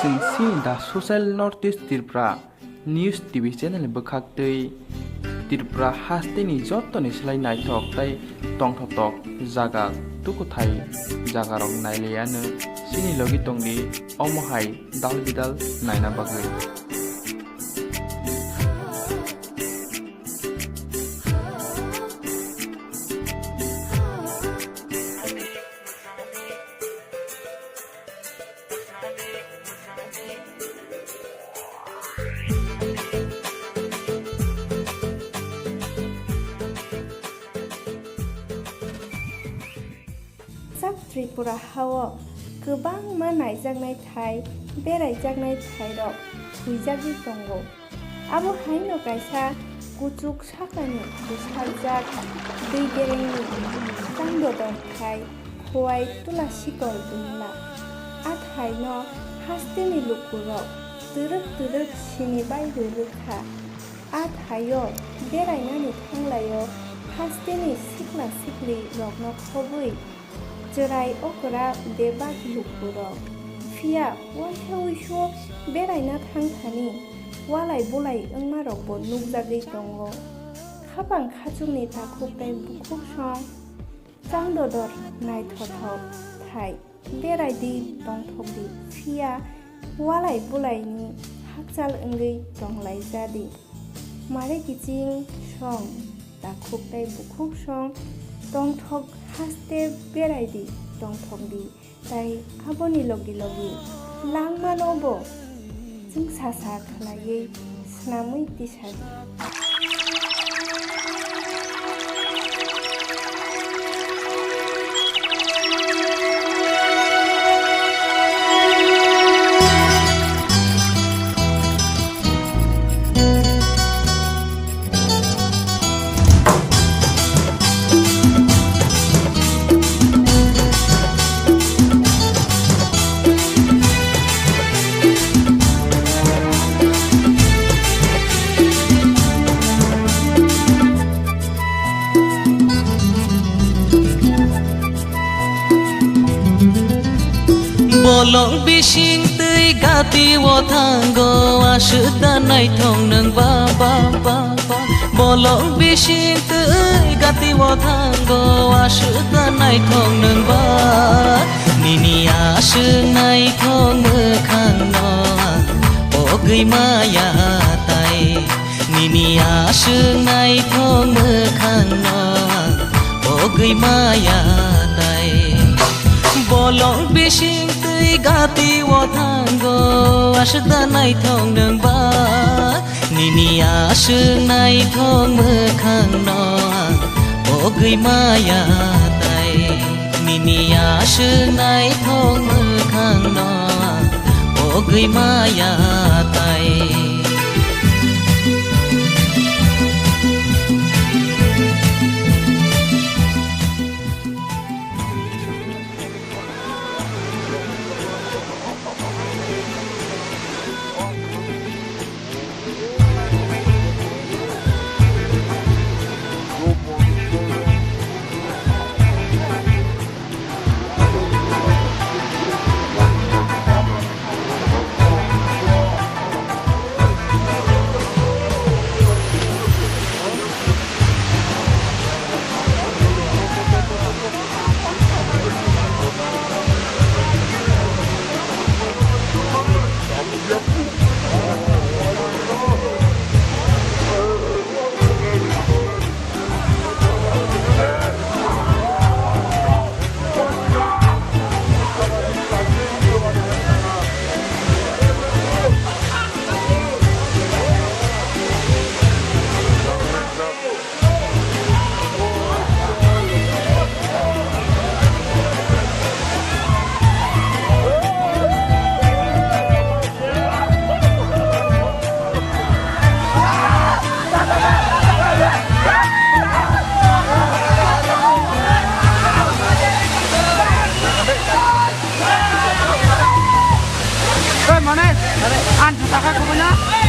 जों सिनि दा ससियेल north east Tripura news TV channel बोखाक्तै त्रिपुरा हास्तेनि जत्तनि सोलाय नायथक ताई तंथतक जागा तुकुथाय जागा रok नायलेयानो सिनि लगी तंगनि अमहाय दाल बिदाल नायना बागै साब त्रिपुरा हाव गोबां मा नायजागनाय थाय बेरायजागनाय थाय रक हुइजागि दंगो आबो हायनो गायसा गुजुक साखानि बुसारजाक दै गेरेंनि चांदोदन थाय खवाय तुलासिगल दुमला आथायनो हास्तेनि लुकुराव दोरोक सिनि बायदो रोखा आथायो बेरायनानै थांलायो हास्तेनि सिख्ला सिख्लि रकनो खबै जेराय अकरा देबा लुकुरो फिया वाइसो बेरायना थांथानि वालाय बलाय ओंमारकबो नुजागै दंगो खाबां खाजुंनि थाखुबनाय बुखुब सं चांदोदर नायथथक थाय बेरायदि दंथकदि फिया वालाय बलायनि हाकजाल ओंगै दंलाय जादि मारे गिजिं सं थाखुबनाय बुखुब सं दंथक हास्ते बेरायदि दंथकदि ताई आबोनि लगी लांमानोबो जों सासा खालायै स्नामै दिसादि Bolong bising tei gati wo tanggo asuda naithong nang ba Bolong bising tei gati wo tanggo asuda naithong nang ba Nini asung naithong mokhang no ogei maya tai Nini asung naithong mokhang no ogei maya tai Bolong bising gati wo tanggo asuda naithong nang ba Nini asung naithong mokhang no ogei maya tai Nini asung naithong mokhang no ogei maya tai An, kakak kemana?